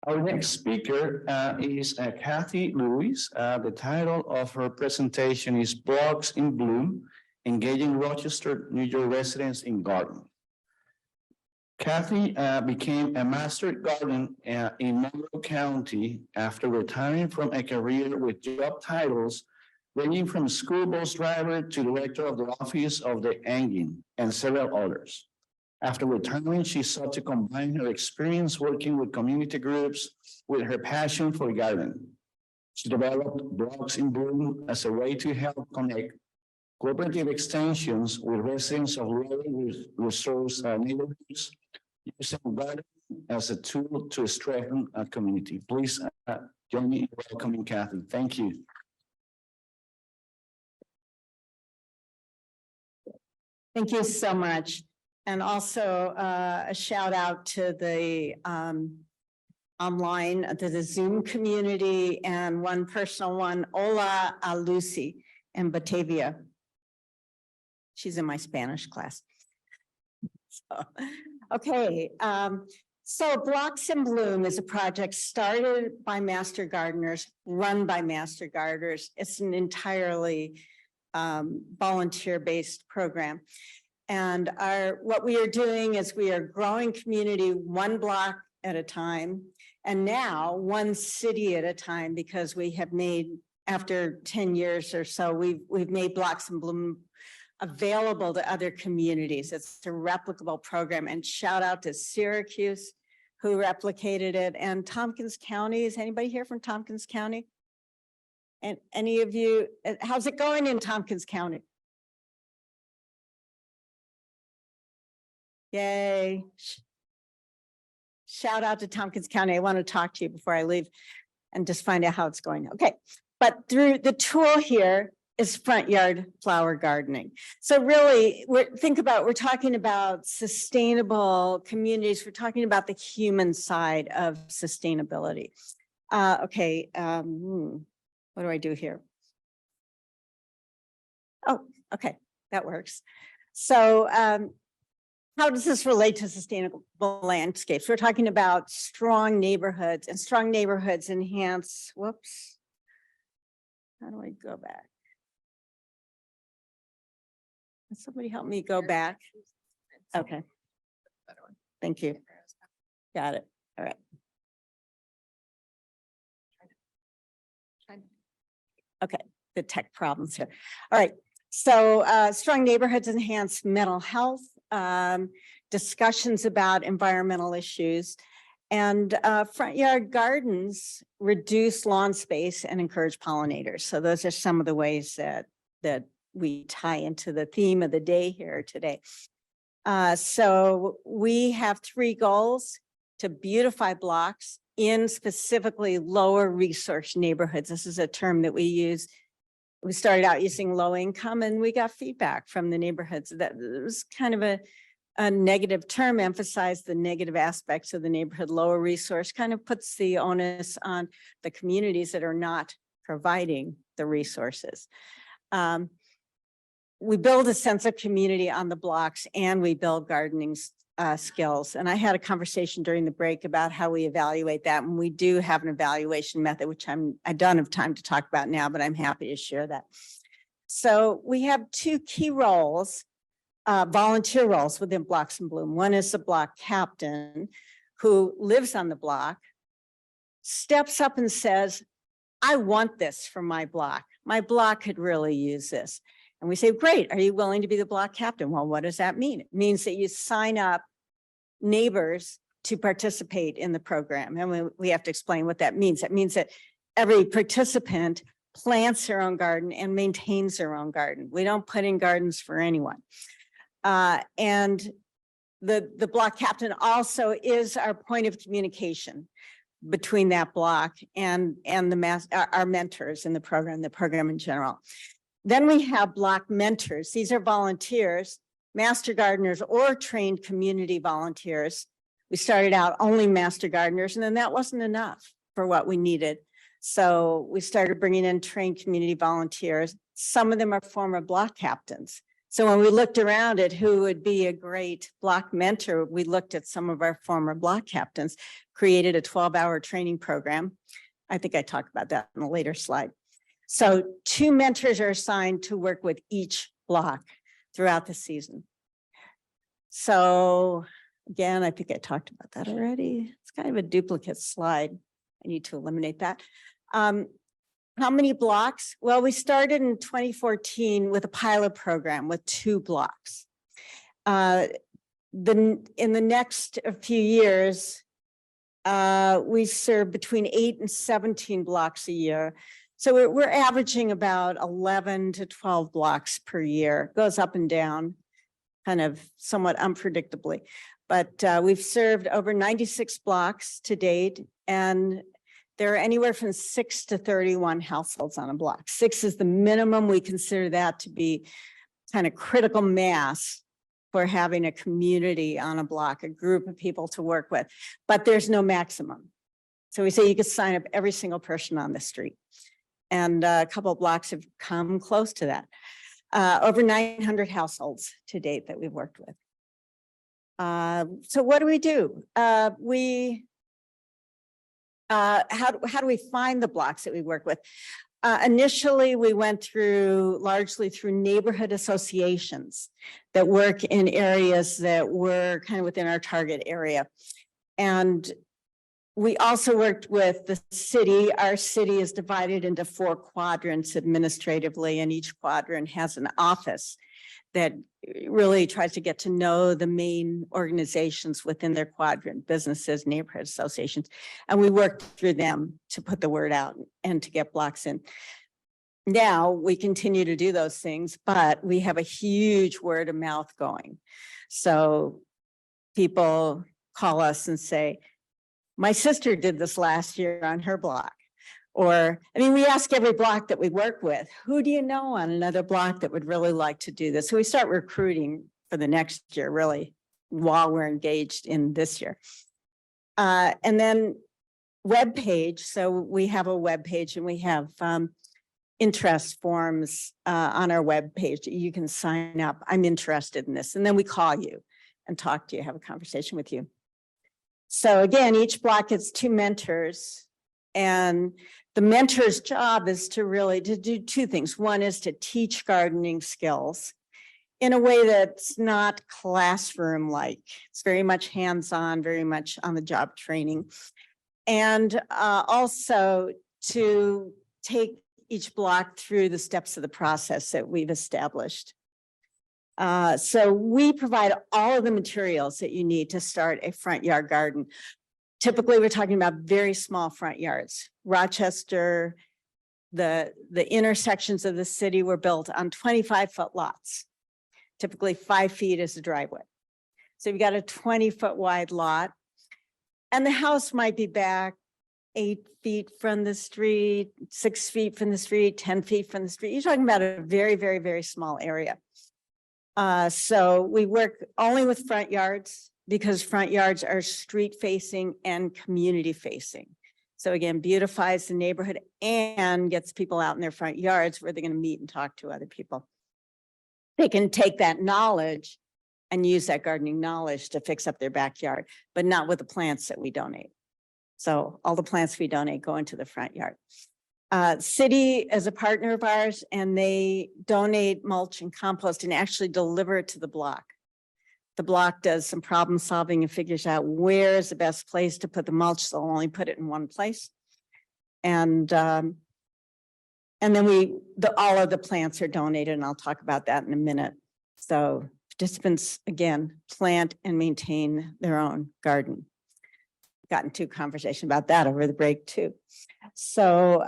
Our next speaker is Kathy Lewis. The title of her presentation is Blocks in Bloom, Engaging Rochester, New York Residents in Gardening. Kathy became a master gardener in Monroe County after retiring from a career with job titles ranging from school bus driver to director of the office of the Engine and several others. After retiring, she sought to combine her experience working with community groups with her passion for gardening. She developed Blocks in Bloom as a way to help connect cooperative extensions with residents of rural resource neighborhoods, using gardening as a tool to strengthen a community. Please join me in welcoming Kathy. Thank you. Thank you so much. And also a shout out to the online, to the Zoom community, and one personal one, Ola Alusi in Batavia. She's in my Spanish class. Okay, so Blocks in Bloom is a project started by master gardeners, run by master gardeners. It's an entirely volunteer-based program. And what we are doing is we are growing community one block at a time, and now one city at a time, because we have made, after 10 years or so, we've made Blocks in Bloom available to other communities. It's a replicable program, and shout out to Syracuse who replicated it, and Tompkins County. Is anybody here from Tompkins County? And any of you, how's it going in Tompkins County? Yay. Shout out to Tompkins County. I want to talk to you before I leave and just find out how it's going. Okay, but through the tool here is front yard flower gardening. So really, we're talking about sustainable communities. We're talking about the human side of sustainability. Okay, what do I do here? Oh, okay, that works. So how does this relate to sustainable landscapes? We're talking about strong neighborhoods, and strong neighborhoods enhance, whoops. How do I go back? Can somebody help me go back? Okay. Thank you. Got it. All right. Okay, the tech problems here. All right. So strong neighborhoods enhance mental health, discussions about environmental issues, and front yard gardens reduce lawn space and encourage pollinators. So those are some of the ways that we tie into the theme of the day here today. So we have 3 goals: to beautify blocks in specifically lower resource neighborhoods. This is a term that we use. We started out using low income, and we got feedback from the neighborhoods that it was kind of a negative term, emphasized the negative aspects of the neighborhood. Lower resource kind of puts the onus on the communities that are not providing the resources. We build a sense of community on the blocks, and we build gardening skills. And I had a conversation during the break about how we evaluate that. And we do have an evaluation method, which I don't have time to talk about now, but I'm happy to share that. So we have 2 key roles, volunteer roles within Blocks in Bloom. One is the block captain, who lives on the block, steps up and says, I want this for my block. My block could really use this. And we say, great, are you willing to be the block captain? Well, what does that mean? It means that you sign up neighbors to participate in the program. And we have to explain what that means. That means that every participant plants their own garden and maintains their own garden. We don't put in gardens for anyone. And the block captain also is our point of communication between that block and our mentors in the program in general. Then we have block mentors. These are volunteers, master gardeners or trained community volunteers. We started out only master gardeners, and then that wasn't enough for what we needed. So we started bringing in trained community volunteers. Some of them are former block captains. So when we looked around at who would be a great block mentor, we looked at some of our former block captains. created a 12-hour training program. I think I talked about that in a later slide. So 2 mentors are assigned to work with each block throughout the season. So again, I think I talked about that already. It's kind of a duplicate slide. I need to eliminate that. How many blocks? Well, we started in 2014 with a pilot program with 2 blocks. In the next few years, we serve between 8 and 17 blocks a year. So we're averaging about 11 to 12 blocks per year. It goes up and down, kind of somewhat unpredictably. But we've served over 96 blocks to date, and there are anywhere from 6 to 31 households on a block. 6 is the minimum. We consider that to be kind of critical mass for having a community on a block, a group of people to work with, but there's no maximum. So we say you could sign up every single person on the street. And a couple of blocks have come close to that. Over 900 households to date that we've worked with. So what do? How do we find the blocks that we work with? Initially, we went largely through neighborhood associations that work in areas that were kind of within our target area. And we also worked with the city. Our city is divided into 4 quadrants administratively, and each quadrant has an office that really tries to get to know the main organizations within their quadrant, businesses, neighborhood associations. And we worked through them to put the word out and to get blocks in. Now we continue to do those things, but we have a huge word of mouth going. So people call us and say, my sister did this last year on her block. Or, I mean, we ask every block that we work with, who do you know on another block that would really like to do this? So we start recruiting for the next year, really, while we're engaged in this year. And then web page. So we have a web page and we have interest forms on our web page. You can sign up. I'm interested in this. And then we call you and talk to you, have a conversation with you. So again, each block gets 2 mentors. And the mentor's job is to do 2 things. One is to teach gardening skills in a way that's not classroom-like. It's very much hands-on, very much on the job training. And also to take each block through the steps of the process that we've established. So we provide all of the materials that you need to start a front yard garden. Typically, we're talking about very small front yards. Rochester, the intersections of the city were built on 25-foot lots. Typically 5 feet is the driveway. So you've got a 20-foot wide lot, and the house might be back 8 feet from the street, 6 feet from the street, 10 feet from the street. You're talking about a very, very, very small area. So we work only with front yards, because front yards are street facing and community facing. So again, beautifies the neighborhood and gets people out in their front yards where they're going to meet and talk to other people. They can take that knowledge and use that gardening knowledge to fix up their backyard, but not with the plants that we donate. So all the plants we donate go into the front yard. City is a partner of ours, and they donate mulch and compost and actually deliver it to the block. The block does some problem solving and figures out where is the best place to put the mulch. So they'll only put it in one place. And then all of the plants are donated, and I'll talk about that in a minute. So participants, again, plant and maintain their own garden. Got into a conversation about that over the break too. So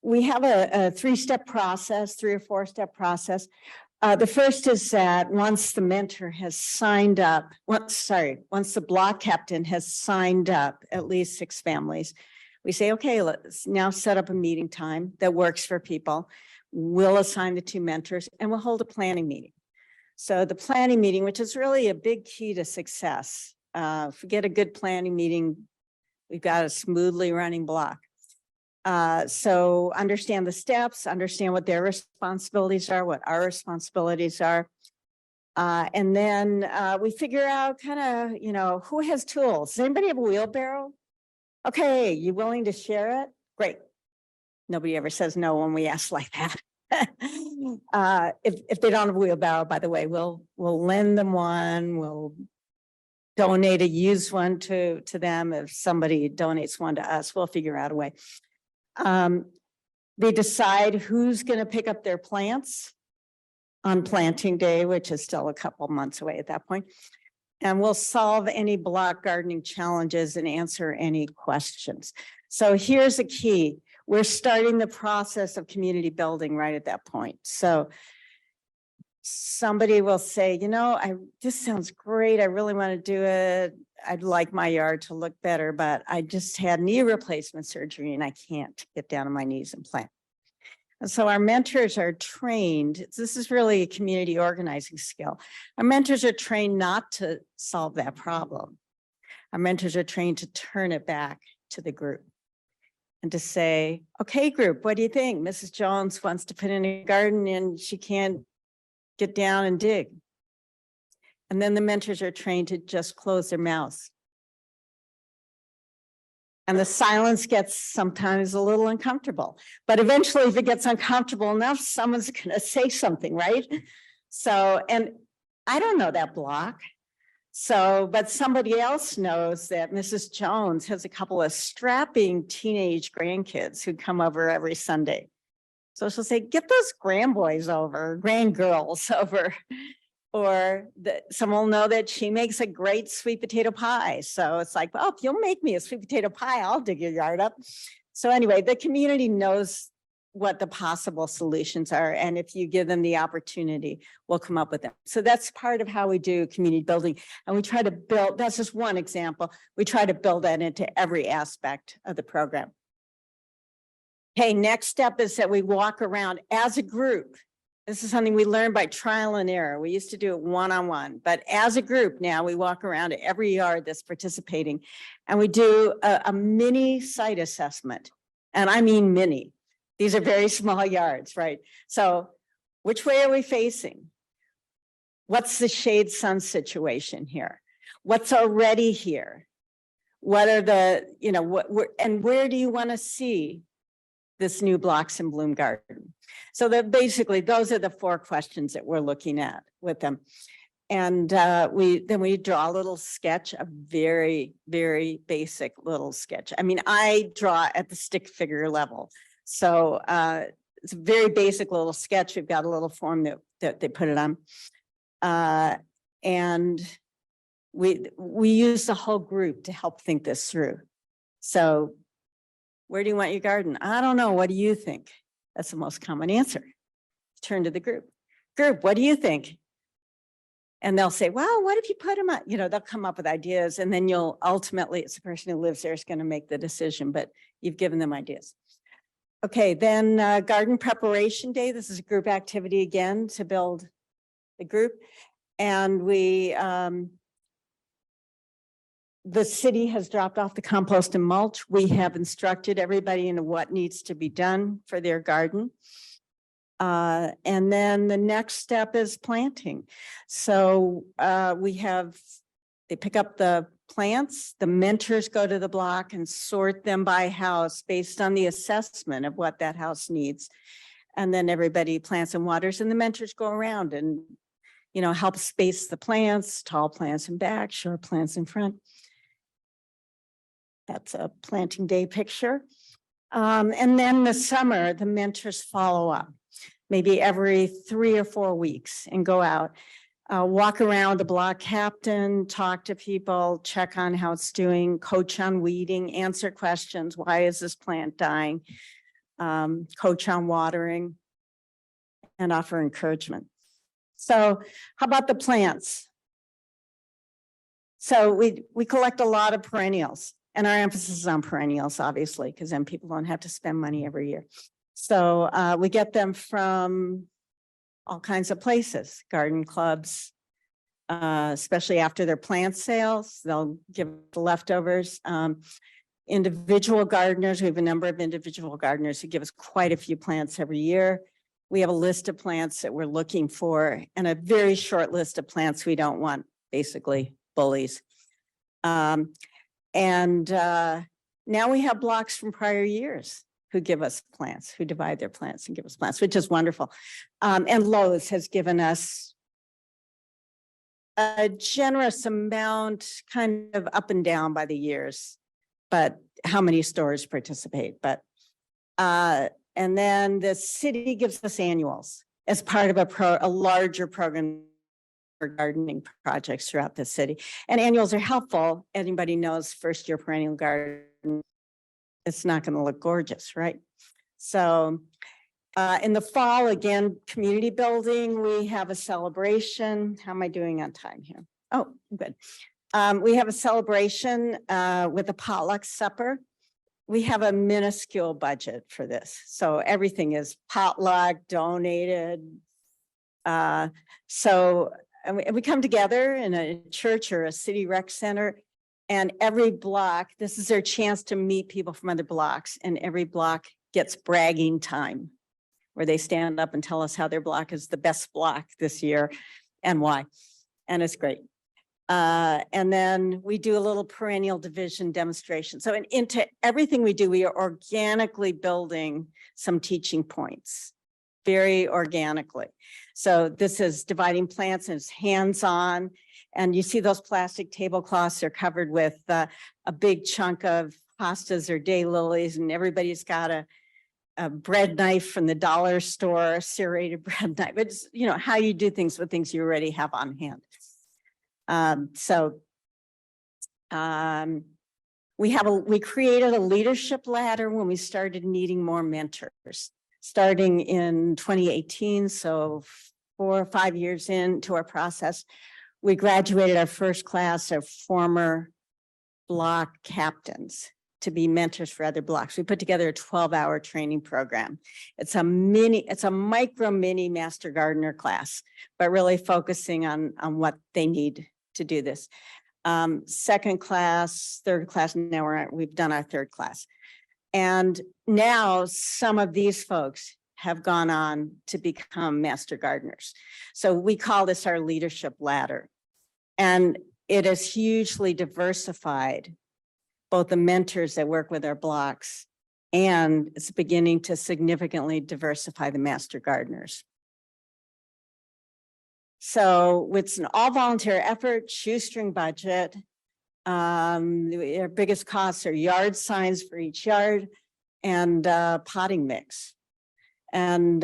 we have a 3-step process, 3 or 4-step process. The first is that once the mentor has signed up, once the block captain has signed up at least 6 families, we say, okay, let's now set up a meeting time that works for people. We'll assign the 2 mentors and we'll hold a planning meeting. So the planning meeting, which is really a big key to success. If we get a good planning meeting, we've got a smoothly running block. So understand the steps, understand what their responsibilities are, what our responsibilities are. And then we figure out kind of, who has tools? Does anybody have a wheelbarrow? Okay, you willing to share it? Great. Nobody ever says no when we ask like that. If they don't have a wheelbarrow, by the way, we'll lend them one. We'll donate a used one to them. If somebody donates one to us, we'll figure out a way. They decide who's going to pick up their plants on planting day, which is still a couple months away at that point. And we'll solve any block gardening challenges and answer any questions. So here's the key. We're starting the process of community building right at that point. So somebody will say, this sounds great. I really want to do it. I'd like my yard to look better, but I just had knee replacement surgery and I can't get down on my knees and plant. And so our mentors are trained. This is really a community organizing skill. Our mentors are trained not to solve that problem. Our mentors are trained to turn it back to the group and to say, okay, group, what do you think? Mrs. Jones wants to put in a garden and she can't get down and dig. And then the mentors are trained to just close their mouths. And the silence gets sometimes a little uncomfortable, but eventually if it gets uncomfortable enough, someone's going to say something, right? So, and I don't know that block. So, but somebody else knows that Mrs. Jones has a couple of strapping teenage grandkids who come over every Sunday. So she'll say, get those grandboys over, grandgirls over. Or someone will know that she makes a great sweet potato pie. So it's like, well, if you'll make me a sweet potato pie, I'll dig your yard up. So anyway, the community knows what the possible solutions are. And if you give them the opportunity, we'll come up with them. So that's part of how we do community building. And we try to build, that's just one example. We try to build that into every aspect of the program. Okay, next step is that we walk around as a group. This is something we learned by trial and error. We used to do it one-on-one, but as a group now we walk around to every yard that's participating and we do a mini site assessment. And I mean mini. These are very small yards, right? So which way are we facing? What's the shade sun situation here? What's already here? What are the, and where do you want to see this new blocks in bloom garden? So that basically those are the 4 questions that we're looking at with them. And we draw a little sketch, a very, very basic little sketch. I mean, I draw at the stick figure level. So it's a very basic little sketch. We've got a little form that they put it on. And we use the whole group to help think this through. So where do you want your garden? I don't know. What do you think? That's the most common answer. Turn to the group. Group, what do you think? And they'll say, well, what if you put them on? They'll come up with ideas and then you'll ultimately, it's the person who lives there is going to make the decision, but you've given them ideas. Okay, then garden preparation day. This is a group activity again to build the group. And the city has dropped off the compost and mulch. We have instructed everybody in what needs to be done for their garden. And then the next step is planting. So they pick up the plants, the mentors go to the block and sort them by house based on the assessment of what that house needs. And then everybody plants and waters and the mentors go around and, help space the plants, tall plants in back, short plants in front. That's a planting day picture. And then the summer, the mentors follow up, maybe every 3 or 4 weeks and go out, walk around the block captain, talk to people, check on how it's doing, coach on weeding, answer questions. Why is this plant dying? Coach on watering and offer encouragement. So how about the plants? So we collect a lot of perennials. And our emphasis is on perennials, obviously, because then people don't have to spend money every year. So we get them from all kinds of places, garden clubs, especially after their plant sales, they'll give the leftovers. Individual gardeners, we have a number of individual gardeners who give us quite a few plants every year. We have a list of plants that we're looking for and a very short list of plants we don't want, basically bullies. Now we have blocks from prior years who give us plants, who divide their plants and give us plants, which is wonderful. And Lowe's has given us a generous amount, kind of up and down by the years, but how many stores participate, but and then the city gives us annuals as part of a larger program for gardening projects throughout the city. And annuals are helpful. Anybody knows first year perennial garden, it's not going to look gorgeous, right? So in the fall, again, community building, we have a celebration. How am I doing on time here? Oh, good. We have a celebration with a potluck supper. We have a minuscule budget for this. So everything is potluck, donated. And we come together in a church or a city rec center, and every block, this is their chance to meet people from other blocks, and every block gets bragging time where they stand up and tell us how their block is the best block this year and why. And it's great. And then we do a little perennial division demonstration. So into everything we do, we are organically building some teaching points, very organically. So this is dividing plants and it's hands-on. And you see those plastic tablecloths are covered with a big chunk of hostas or daylilies, and everybody's got a bread knife from the dollar store, serrated bread knife. It's, you know, how you do things with things you already have on hand. We created a leadership ladder when we started needing more mentors, starting in 2018. So 4 or 5 years into our process, we graduated our first class of former block captains to be mentors for other blocks. We put together a 12-hour training program. It's a micro mini master gardener class, but really focusing on what they need to do this. Second class, third class, now we've done our third class. And now some of these folks have gone on to become master gardeners. So we call this our leadership ladder. And it is hugely diversified, both the mentors that work with our blocks, and it's beginning to significantly diversify the master gardeners. So it's an all volunteer effort, shoestring budget. Our biggest costs are yard signs for each yard and potting mix. And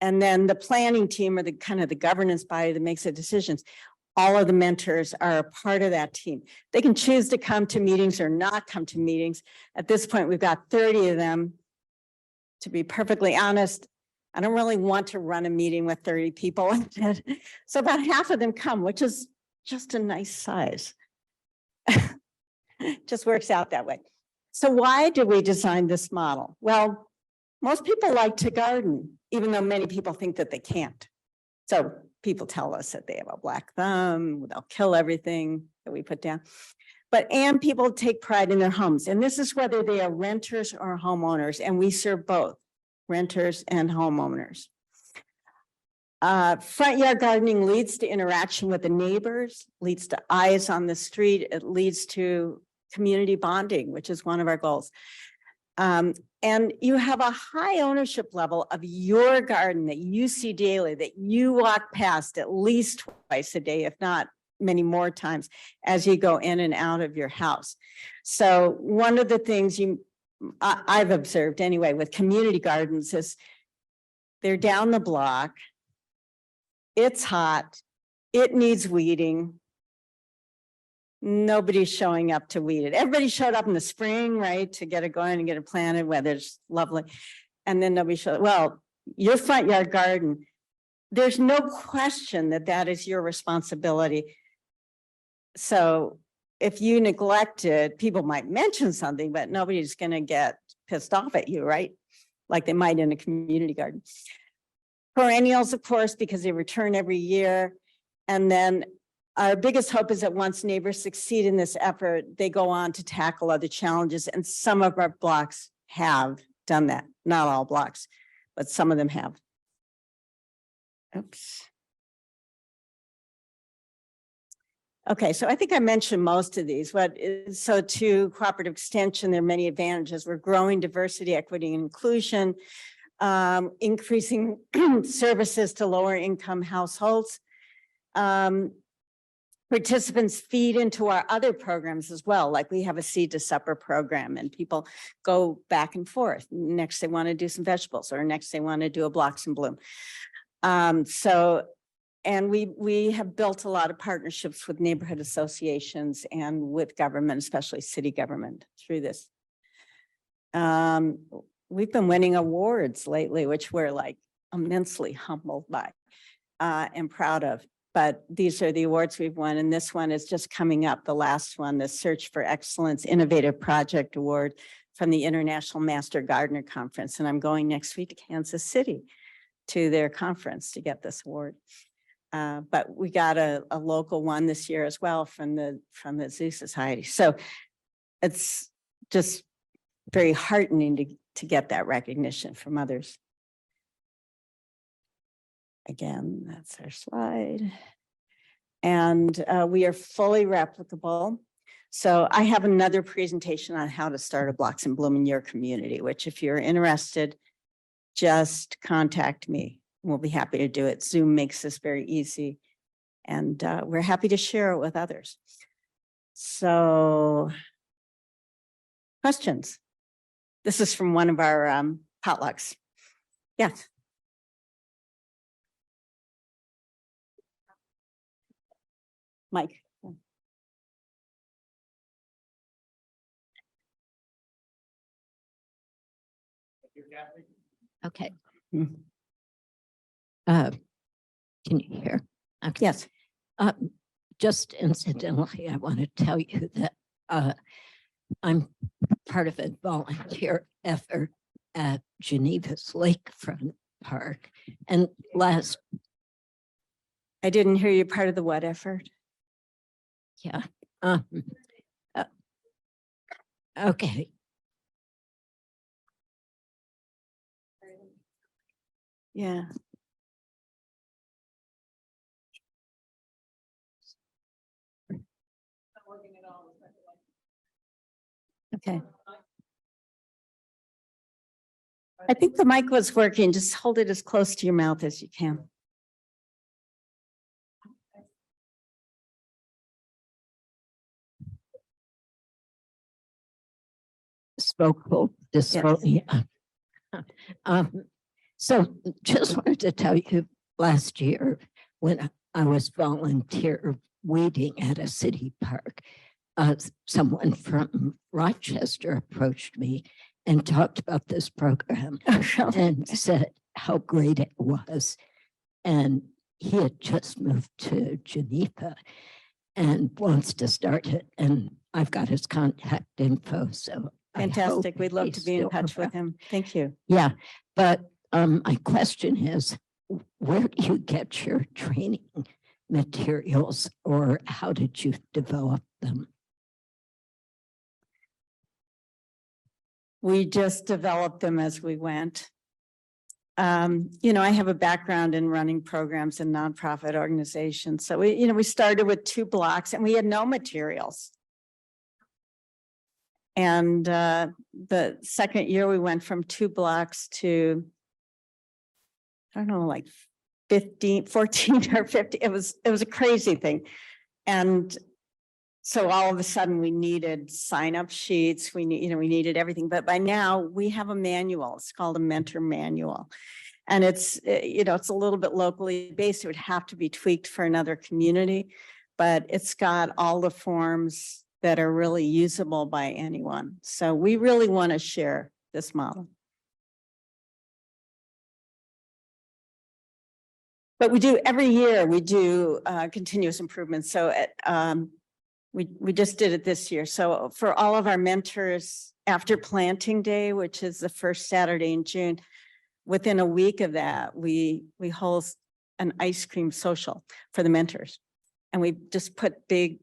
then the planning team, or the kind of the governance body that makes the decisions, all of the mentors are a part of that team. They can choose to come to meetings or not come to meetings. At this point, we've got 30 of them. To be perfectly honest, I don't really want to run a meeting with 30 people. So about half of them come, which is just a nice size. Just works out that way. So why did we design this model? Well, most people like to garden, even though many people think that they can't. So people tell us that they have a black thumb, they'll kill everything that we put down. And people take pride in their homes. And this is whether they are renters or homeowners. And we serve both renters and homeowners. Front yard gardening leads to interaction with the neighbors, leads to eyes on the street. It leads to community bonding, which is one of our goals. And you have a high ownership level of your garden that you see daily, that you walk past at least twice a day, if not many more times, as you go in and out of your house. So one of the things I've observed anyway with community gardens is they're down the block, it's hot, it needs weeding. Nobody's showing up to weed it. Everybody showed up in the spring, right, to get it going and get it planted, weather's lovely. And then nobody showed, well, your front yard garden, there's no question that that is your responsibility. So if you neglect it, people might mention something, but nobody's going to get pissed off at you, right? Like they might in a community garden. Perennials, of course, because they return every year. And then our biggest hope is that once neighbors succeed in this effort, they go on to tackle other challenges. And some of our blocks have done that. Not all blocks, but some of them have. Oops. Okay, so I think I mentioned most of these. So to Cooperative Extension, there are many advantages. We're growing diversity, equity, and inclusion, increasing services to lower income households. Participants feed into our other programs as well. Like we have a Seed to Supper program and people go back and forth. Next, they want to do some vegetables, or next they want to do a Blocks and Bloom. And we have built a lot of partnerships with neighborhood associations and with government, especially city government, through this. We've been winning awards lately, which we're like immensely humbled by and proud of. But these are the awards we've won. And this one is just coming up, the last one, the Search for Excellence Innovative Project Award from the International Master Gardener Conference. And I'm going next week to Kansas City to their conference to get this award. But we got a local one this year as well from the Zoo Society. So it's just very heartening to get that recognition from others. Again, that's our slide. And we are fully replicable. So I have another presentation on how to start a Blocks and Bloom in your community, which if you're interested, just contact me. We'll be happy to do it. Zoom makes this very easy. And we're happy to share it with others. So, questions? This is from one of our potlucks. Yes. Mike. Okay. Mhm. Can you hear? Okay. Yes. Just incidentally, I want to tell you that I'm part of a volunteer effort at Geneva's Lakefront Park. And I didn't hear you part of the what effort? yeah. Okay. Yeah. Okay. I think the mic was working. Just hold it as close to your mouth as you can. Dysphonia. So just wanted to tell you, last year when I was volunteer weeding at a city park, someone from Rochester approached me and talked about this program and said how great it was. And he had just moved to Geneva and wants to start it. And I've got his contact info. So Fantastic. We'd love to be in touch with him. Thank you. Yeah. But my question is, where do you get your training materials, or how did you develop them? We just developed them as we went. You know, I have a background in running programs in nonprofit organizations. So we started with 2 blocks and we had no materials. And the second year we went from 2 blocks to, I don't know, like 14 or 50. It was a crazy thing. And so all of a sudden we needed sign-up sheets. We needed everything. But by now we have a manual. It's called a mentor manual. And it's a little bit locally based. It would have to be tweaked for another community, but it's got all the forms that are really usable by anyone. So we really want to share this model. But we do every year, we do continuous improvement. So we just did it this year. So for all of our mentors, after planting day, which is the first Saturday in June, within a week of that, we hold an ice cream social for the mentors. And we just put big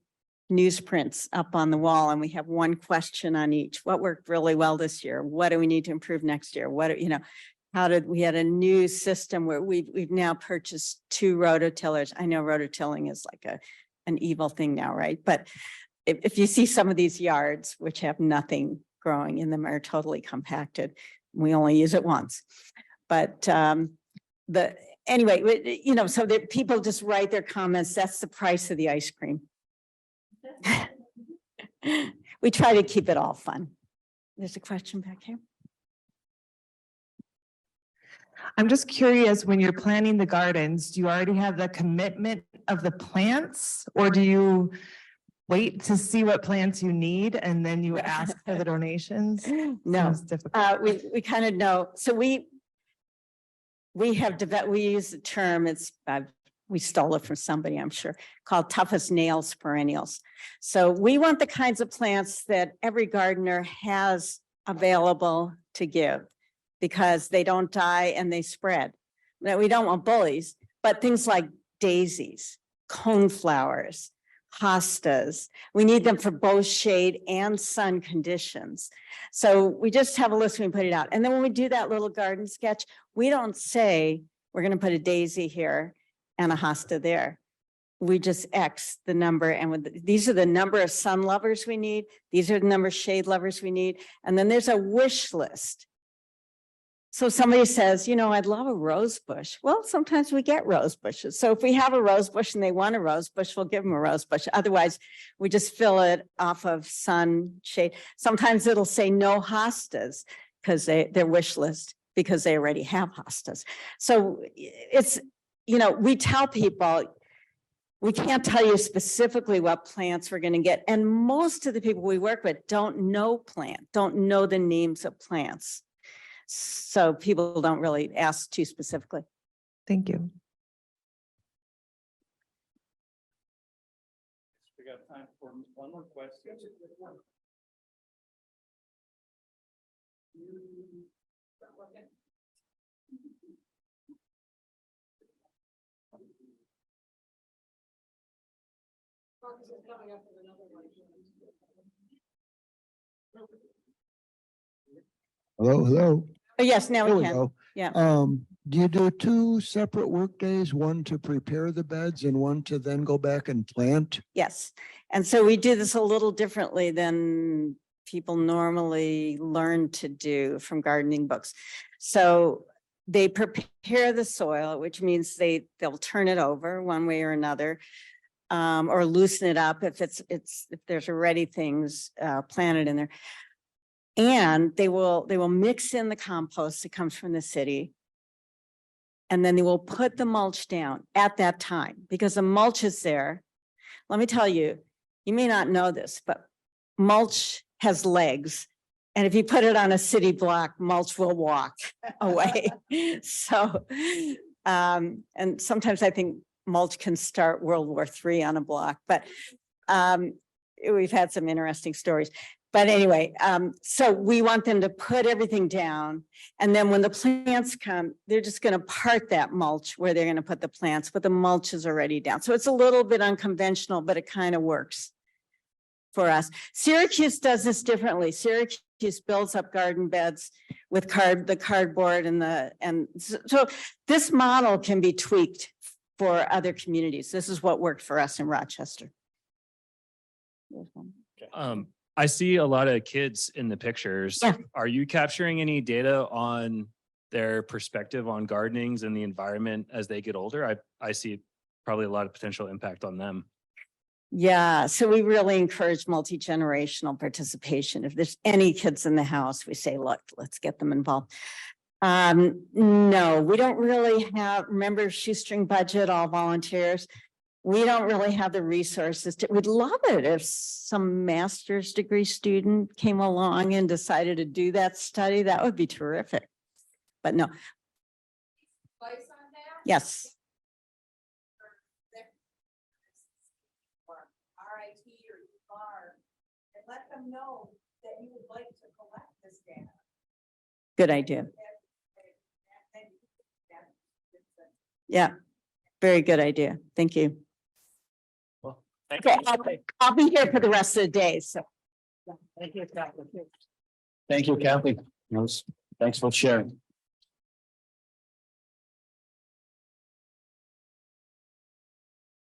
newsprints up on the wall and we have one question on each. What worked really well this year? What do we need to improve next year? What, you know, we had a new system where we've now purchased 2 rototillers. I know rototilling is like an evil thing now, right? But if you see some of these yards, which have nothing growing in them, are totally compacted. We only use it once. But anyway, you know, so that people just write their comments. That's the price of the ice cream. We try to keep it all fun. There's a question back here. I'm just curious, when you're planning the gardens, do you already have the commitment of the plants, or do you wait to see what plants you need and then you ask for the donations? No, Seems difficult. we kind of know. So we use the term, we stole it from somebody, I'm sure, called toughest nails perennials. So we want the kinds of plants that every gardener has available to give because they don't die and they spread. Now, we don't want bullies, but things like daisies, coneflowers, hostas. We need them for both shade and sun conditions. So we just have a list, we put it out. And then when we do that little garden sketch, we don't say, we're going to put a daisy here and a hosta there. We just X the number, and these are the number of sun lovers we need. These are the number of shade lovers we need. And then there's a wish list. So somebody says, you know, I'd love a rose bush. Well, sometimes we get rose bushes. So if we have a rose bush and they want a rose bush, we'll give them a rose bush. Otherwise, we just fill it off of sun, shade. Sometimes it'll say no hostas because their wish list, because they already have hostas. So it's, you know, we tell people, we can't tell you specifically what plants we're going to get. And most of the people we work with don't know the names of plants. So people don't really ask too specifically. Thank you. We got time for one more question. Hello. Oh, yes, now There we we can. go. Yeah. Do you do 2 separate work days, one to prepare the beds and one to then go back and plant? Yes. And so we do this a little differently than people normally learn to do from gardening books. So they prepare the soil, which means they'll turn it over one way or another, or loosen it up if if there's already things planted in there. And they will mix in the compost that comes from the city. And then they will put the mulch down at that time because the mulch is there. Let me tell you, you may not know this, but mulch has legs. And if you put it on a city block, mulch will walk away. So, and sometimes I think mulch can start World War III on a block, but we've had some interesting stories. But anyway, so we want them to put everything down. And then when the plants come, they're just going to part that mulch where they're going to put the plants, but the mulch is already down. So it's a little bit unconventional, but it kind of works for us. Syracuse does this differently. Syracuse builds up garden beds with the cardboard and so this model can be tweaked for other communities. This is what worked for us in Rochester. I see a lot of kids in the pictures. Yeah. Are you capturing any data on their perspective on gardenings and the environment as they get older? I see probably a lot of potential impact on them. Yeah, so we really encourage multi-generational participation. If there's any kids in the house, we say, look, let's get them involved. No, we don't really have, remember shoestring budget, all volunteers. We don't really have the resources we'd love it if some master's degree student came along and decided to do that study. That would be terrific. But no. Yes. And let them know that you would like to collect this data. Good idea. Yeah, very good idea. Thank you. Well, Okay, I'll be here for the rest of the day, so. Thank you, Thank you, Kathy. Thanks for sharing.